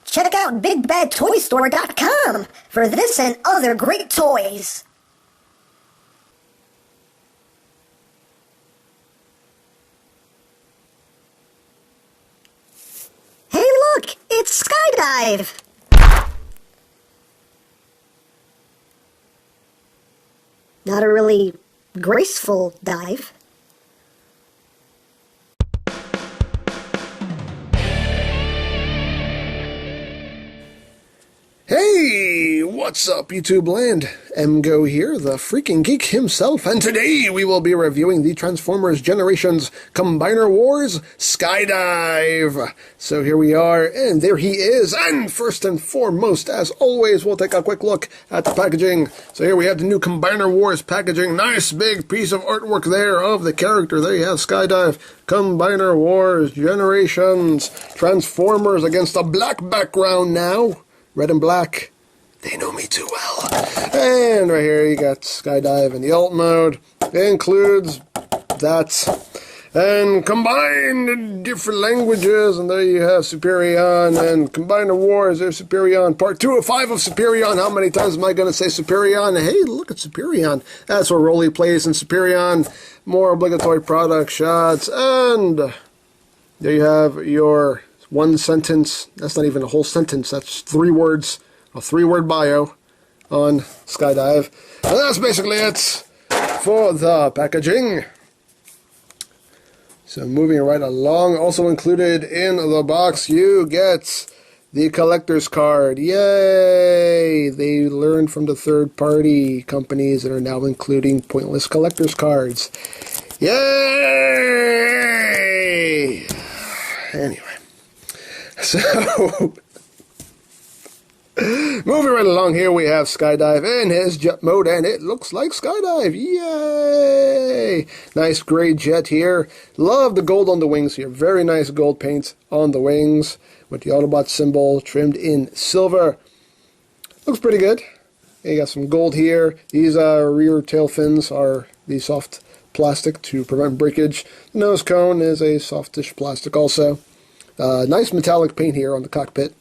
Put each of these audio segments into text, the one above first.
Check out BigBadToyStore.com for this and other great toys. Hey look, it's Skydive! Not a really graceful dive. Hey, what's up YouTube land? MGO here, the freaking geek himself, and today we will be reviewing the Transformers Generations Combiner Wars Skydive. So here we are, and there he is, and first and foremost, as always, we'll take a quick look at the packaging. So here we have the new Combiner Wars packaging, nice big piece of artwork there of the character. There you have Skydive, Combiner Wars, Generations, Transformers against a black background now. Red and black, they know me too well. And right here you got Skydive in the alt mode. It includes that. And combined in different languages, and there you have Superion and Combiner Wars. There's Superion, part 2 of 5 of Superion. How many times am I going to say Superion? Hey, look at Superion. That's where Rolly plays in Superion. More obligatory product shots. And there you have your one sentence, that's not even a whole sentence, that's 3 words, a 3-word bio on Skydive. And that's basically it for the packaging. So moving right along, also included in the box, you get the collector's card. Yay! They learned from the third-party companies that are now including pointless collector's cards. Yay! Anyway. So, moving right along here, we have Skydive in his jet mode, and it looks like Skydive. Yay! Nice gray jet here. Love the gold on the wings here. Very nice gold paint on the wings with the Autobot symbol trimmed in silver. Looks pretty good. You got some gold here. These rear tail fins are the soft plastic to prevent breakage. The nose cone is a softish plastic also. Nice metallic paint here on the cockpit.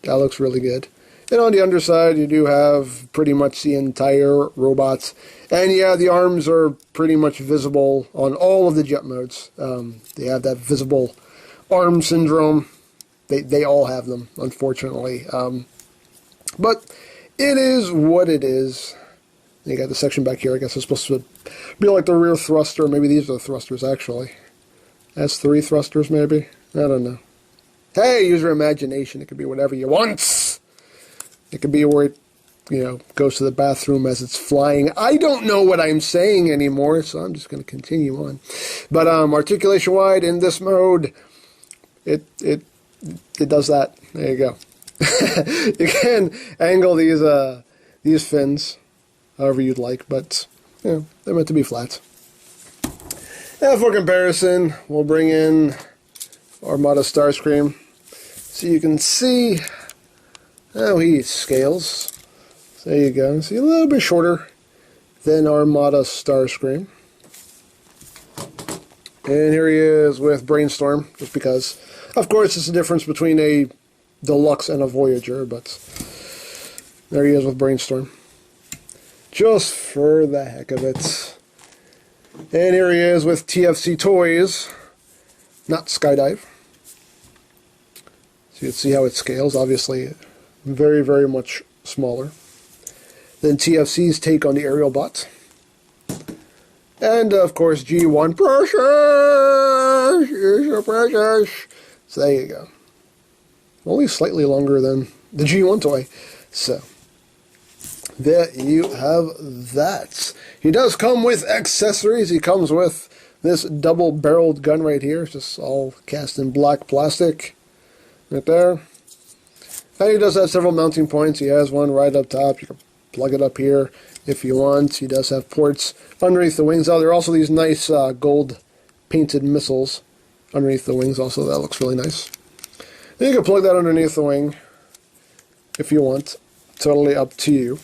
That looks really good. And on the underside, you do have pretty much the entire robot. And yeah, the arms are pretty much visible on all of the jet modes. They have that visible arm syndrome. They all have them, unfortunately. But it is what it is. You got the section back here. I guess it's supposed to be like the rear thruster. Maybe these are the thrusters, actually. That's 3 thrusters, maybe. I don't know. Hey, use your imagination. It could be whatever you want. It could be where it, goes to the bathroom as it's flying. I don't know what I'm saying anymore, so I'm just going to continue on. But articulation wide in this mode, it does that. There you go. You can angle these fins however you'd like, but they're meant to be flat. And for comparison, we'll bring in Armada Starscream, so you can see how he scales. So there you go. See, a little bit shorter than Armada Starscream. And here he is with Brainstorm, just because. Of course, it's the difference between a Deluxe and a Voyager, but there he is with Brainstorm. Just for the heck of it. And here he is with TFC Toys, not Skydive. So you can see how it scales, obviously very, very much smaller than TFC's take on the aerial bot. And of course G1, precious, you're so precious. So there you go. Only slightly longer than the G1 toy. So there you have that. He does come with accessories. He comes with this double-barreled gun right here. It's just all cast in black plastic. Right there. And he does have several mounting points. He has one right up top. You can plug it up here if you want. He does have ports underneath the wings. There are also these nice gold painted missiles underneath the wings also. That looks really nice. Then you can plug that underneath the wing if you want. Totally up to you.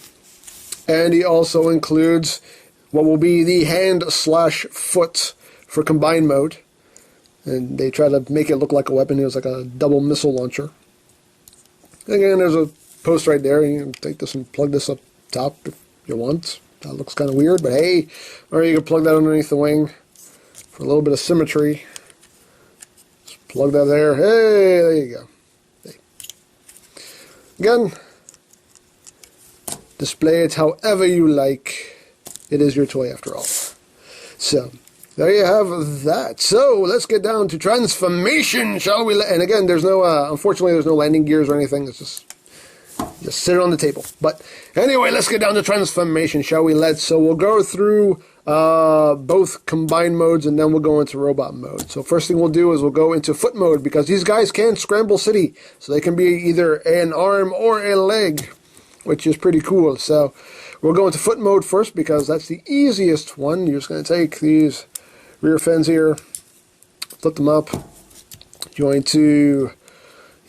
And he also includes what will be the hand/foot for combined mode. And they try to make it look like a weapon. It was like a double missile launcher. Again, there's a post right there. You can take this and plug this up top if you want. That looks kind of weird, but hey. Or you can plug that underneath the wing for a little bit of symmetry. Just plug that there. Hey, there you go. Hey. Again, display it however you like. It is your toy after all. So, there you have that. So, let's get down to transformation, shall we? And again, there's no, unfortunately, there's no landing gears or anything. It's just sit it on the table. But anyway, let's get down to transformation, shall we? So we'll go through both combined modes, and then we'll go into robot mode. So first thing we'll do is we'll go into foot mode, because these guys can scramble city. So they can be either an arm or a leg, which is pretty cool. So we'll go into foot mode first, because that's the easiest one. You're just going to take these rear fins here, flip them up. You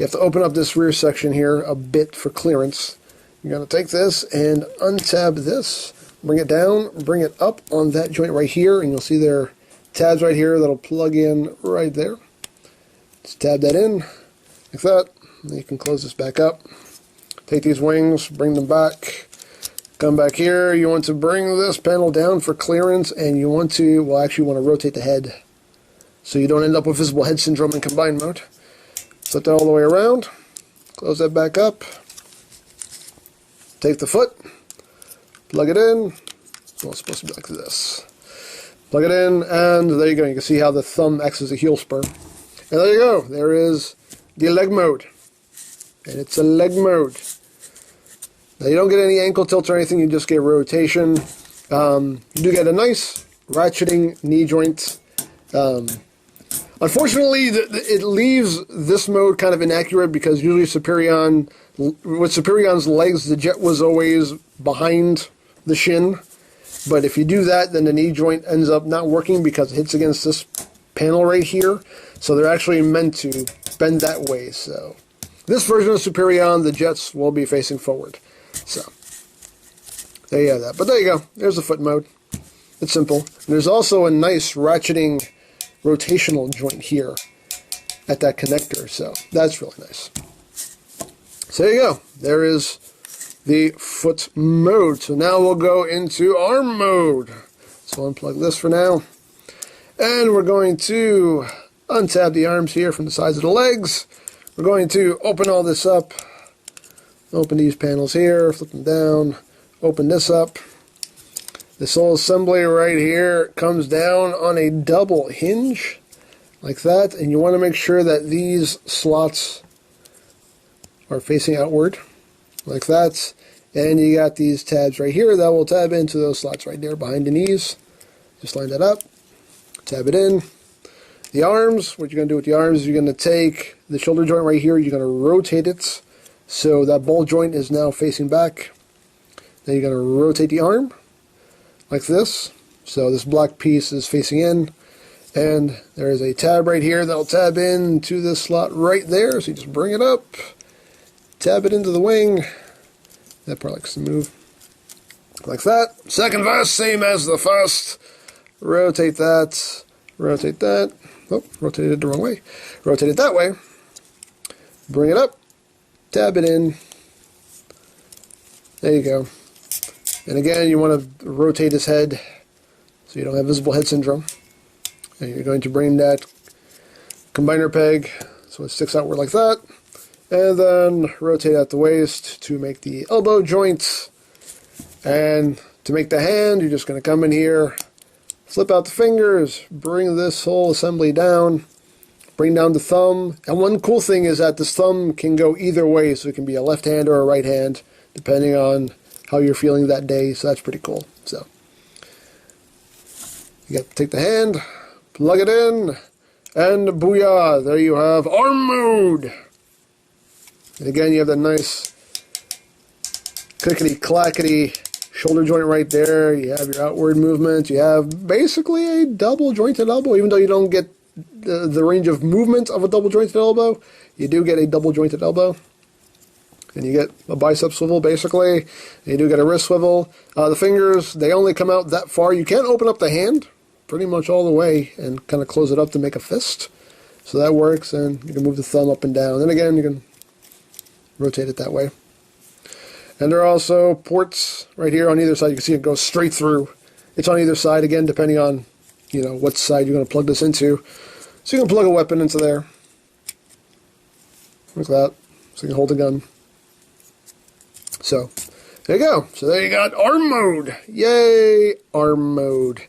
have to open up this rear section here a bit for clearance. You're going to take this and untab this, bring it down, bring it up on that joint right here, and you'll see there are tabs right here that'll plug in right there. Just tab that in, like that. And you can close this back up. Take these wings, bring them back, come back here. You want to bring this panel down for clearance, and you want to, well, actually want to rotate the head so you don't end up with visible head syndrome in combined mode. Flip that all the way around, close that back up, take the foot, plug it in. Well, it's supposed to be like this. Plug it in, and there you go. You can see how the thumb acts as a heel spur. And there you go. There is the leg mode. And it's a leg mode. Now, you don't get any ankle tilt or anything, you just get rotation. You do get a nice ratcheting knee joint. Unfortunately, it leaves this mode kind of inaccurate, because usually with Superion's legs, the jet was always behind the shin. But if you do that, then the knee joint ends up not working because it hits against this panel right here. So they're actually meant to bend that way. So this version of Superion, the jets will be facing forward. So there you have that. But there you go. There's the foot mode. It's simple. And there's also a nice ratcheting rotational joint here at that connector, so that's really nice. So there you go. There is the foot mode. So now we'll go into arm mode. So unplug this for now, and we're going to untab the arms here from the sides of the legs. We're going to open all this up, open these panels here, flip them down, open this up. This whole assembly right here comes down on a double hinge, like that, and you want to make sure that these slots are facing outward, like that, and you got these tabs right here that will tab into those slots right there behind the knees. Just line that up, tab it in. The arms, what you're going to do with the arms is you're going to take the shoulder joint right here, you're going to rotate it so that ball joint is now facing back. Then you're going to rotate the arm, like this. So this black piece is facing in, and there is a tab right here that'll tab in to this slot right there. So you just bring it up, tab it into the wing. That part likes to move like that. Second vest, same as the first. Rotate that, rotate that. Oh, rotated it the wrong way. Rotate it that way. Bring it up, tab it in. There you go. And again, you want to rotate his head so you don't have visible head syndrome. And you're going to bring that combiner peg so it sticks outward like that. And then rotate out the waist to make the elbow joints. And to make the hand, you're just going to come in here, flip out the fingers, bring this whole assembly down, bring down the thumb. And one cool thing is that this thumb can go either way, so it can be a left hand or a right hand, depending on how you're feeling that day, so that's pretty cool. So you got to take the hand, plug it in, and booyah, there you have arm mode. And again, you have that nice clickety-clackety shoulder joint right there. You have your outward movement. You have basically a double jointed elbow, even though you don't get the range of movement of a double jointed elbow. You do get a double jointed elbow. And you get a bicep swivel, basically. And you do get a wrist swivel. The fingers, they only come out that far. You can't open up the hand pretty much all the way and kind of close it up to make a fist. So that works, and you can move the thumb up and down. And again, you can rotate it that way. And there are also ports right here on either side. You can see it goes straight through. It's on either side, again, depending on, you know, what side you're going to plug this into. So you can plug a weapon into there. Like that. So you can hold a gun. So, there you go. So there you got ARM mode. Yay, ARM mode.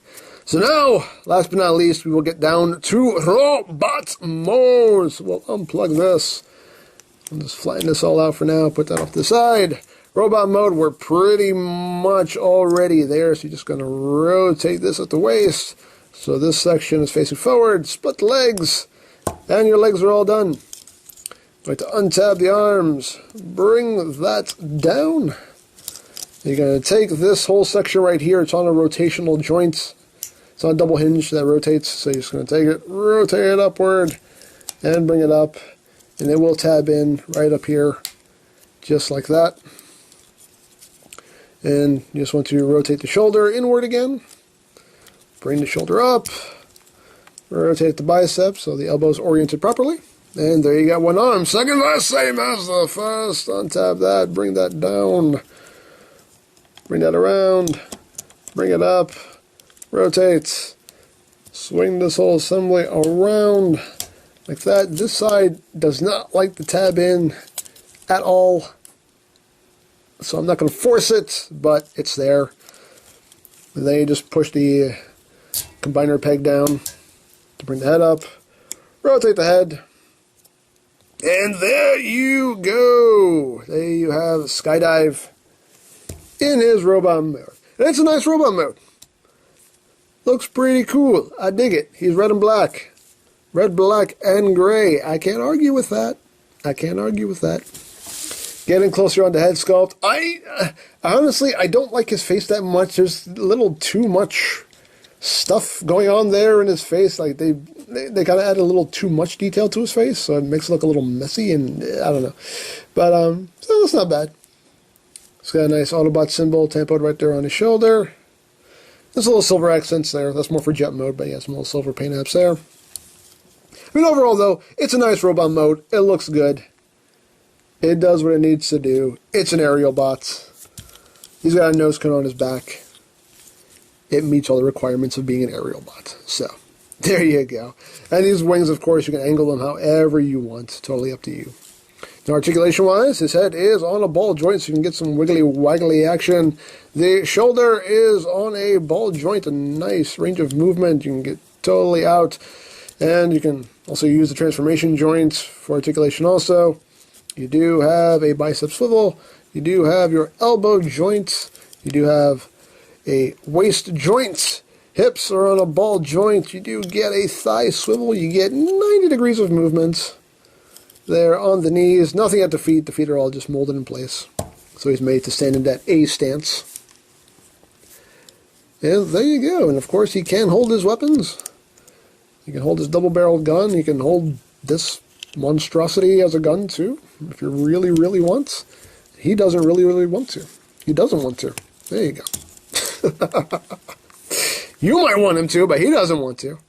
So now, last but not least, we will get down to robot mode. So we'll unplug this. I'll just flatten this all out for now. Put that off to the side. Robot mode, we're pretty much already there. So you're just going to rotate this at the waist. So this section is facing forward. Split the legs. And your legs are all done. Going to untab the arms. Bring that down. You're going to take this whole section right here. It's on a rotational joint. It's on a double hinge that rotates. So you're just going to take it, rotate it upward, and bring it up. And it will tab in right up here. Just like that. And you just want to rotate the shoulder inward again. Bring the shoulder up. Rotate the bicep so the elbow's oriented properly. And there you got one arm. Second verse, same as the first. Untap that. Bring that down. Bring that around. Bring it up. Rotate. Swing this whole assembly around like that. This side does not like the tab in at all. So I'm not going to force it, but it's there. And then you just push the combiner peg down to bring the head up. Rotate the head. And there you go. There you have Skydive in his robot mode. And it's a nice robot mode. Looks pretty cool. I dig it. He's red and black. Red, black, and gray. I can't argue with that. I can't argue with that. Getting closer on the head sculpt. Honestly, I don't like his face that much. There's a little too much stuff going on there in his face. Like they kind of add a little too much detail to his face, so it makes it look a little messy, and I don't know. But so it's not bad. It's got a nice Autobot symbol tempoed right there on his shoulder. There's a little silver accents there. That's more for jet mode, but yeah, some little silver paint apps there. I mean, overall though, it's a nice robot mode. It looks good. It does what it needs to do. It's an aerial bot. He's got a nose cone on his back. It meets all the requirements of being an aerial bot. So, there you go. And these wings, of course, you can angle them however you want. Totally up to you. Now, articulation-wise, his head is on a ball joint, so you can get some wiggly-waggly action. The shoulder is on a ball joint, a nice range of movement. You can get totally out. And you can also use the transformation joints for articulation also. You do have a bicep swivel. You do have your elbow joint. You do have a waist joint. Hips are on a ball joint. You do get a thigh swivel. You get 90 degrees of movement there on the knees. Nothing at the feet. The feet are all just molded in place. So he's made to stand in that A stance. And there you go. And of course he can hold his weapons. You can hold his double-barreled gun. You can hold this monstrosity as a gun too, if you really, really want. He doesn't really, really want to. He doesn't want to. There you go. You might want him to, but he doesn't want to.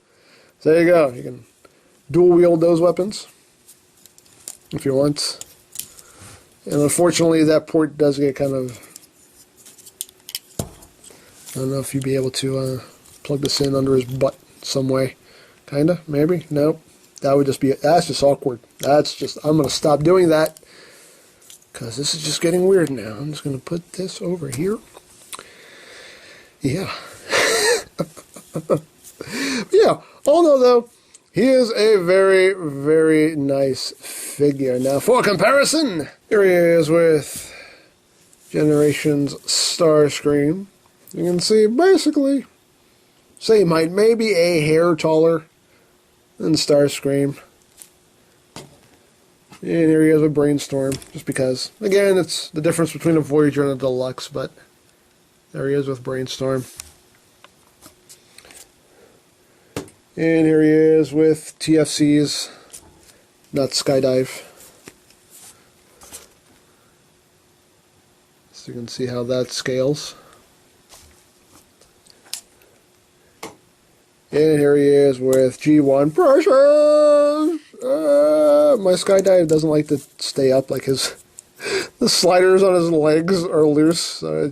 So there you go. You can dual wield those weapons if you want. And unfortunately, that port does get kind of... I don't know if you'd be able to plug this in under his butt some way. Kinda, maybe. Nope. That would just be, that's just awkward. That's just, I'm going to stop doing that because this is just getting weird now. I'm just going to put this over here. Yeah. Yeah, although though, he is a very, very nice figure. Now for comparison, here he is with Generations Starscream. You can see basically same height, maybe a hair taller than Starscream. And here he is with Brainstorm, just because. Again, it's the difference between a Voyager and a Deluxe, but there he is with Brainstorm. And here he is with TFC's, not Skydive. So you can see how that scales. And here he is with G1 Precious! My Skydive doesn't like to stay up like his The sliders on his legs are loose, so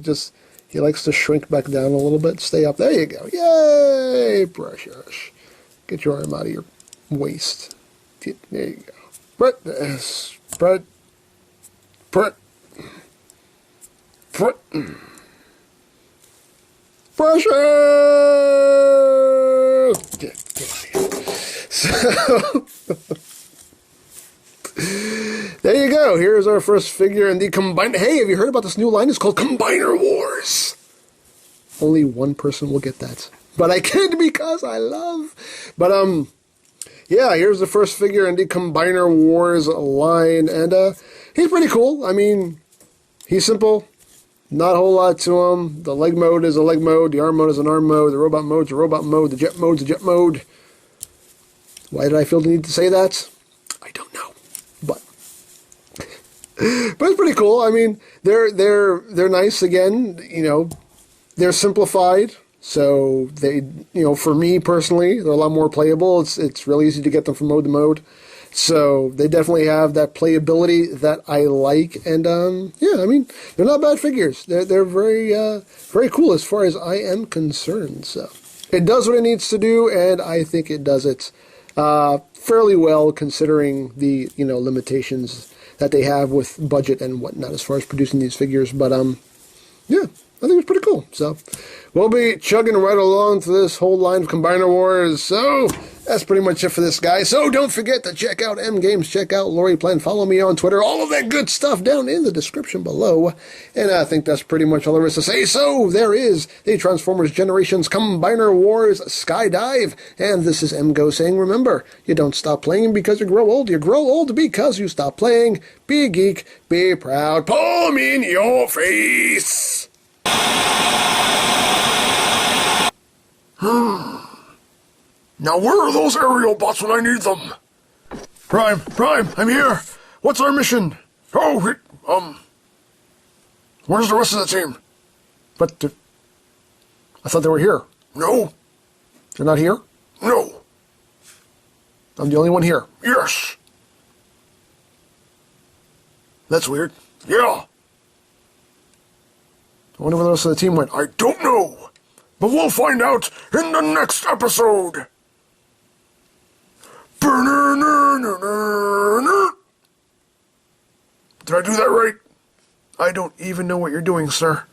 he likes to shrink back down a little bit. Stay up. There you go. Yay! Precious. Get your arm out of your waist. There you go. Spread. Precious! So, there you go. Here's our first figure in the Combiner. Hey, have you heard about this new line? It's called Combiner Wars. Only one person will get that. But I can because I love. But, yeah, here's the first figure in the Combiner Wars line. And, he's pretty cool. I mean, he's simple. Not a whole lot to him. The leg mode is a leg mode. The arm mode is an arm mode. The robot mode's a robot mode. The jet mode's a jet mode. Why did I feel the need to say that? I don't know. But it's pretty cool. I mean, they're nice again, you know. They're simplified. So they, you know, for me personally, they're a lot more playable. It's really easy to get them from mode to mode. So they definitely have that playability that I like, and yeah, I mean, they're not bad figures. They're very very cool as far as I am concerned. So it does what it needs to do, and I think it does it fairly well considering the, you know, limitations that they have with budget and whatnot as far as producing these figures. But yeah, I think it's pretty cool. So we'll be chugging right along to this whole line of Combiner Wars. So that's pretty much it for this guy. So don't forget to check out M Games, check out Lori Plan, follow me on Twitter, all of that good stuff down in the description below. And I think that's pretty much all there is to say. So there is the Transformers Generations Combiner Wars Skydive. And this is M Go saying, remember, you don't stop playing because you grow old. You grow old because you stop playing. Be a geek, be proud, palm in your face. Now where are those aerial bots when I need them? Prime, I'm here. What's our mission? Oh, where's the rest of the team? But I thought they were here. No. They're not here? No. I'm the only one here. Yes. That's weird. Yeah. I wonder where the rest of the team went. I don't know. But we'll find out in the next episode. Did I do that right? I don't even know what you're doing, sir.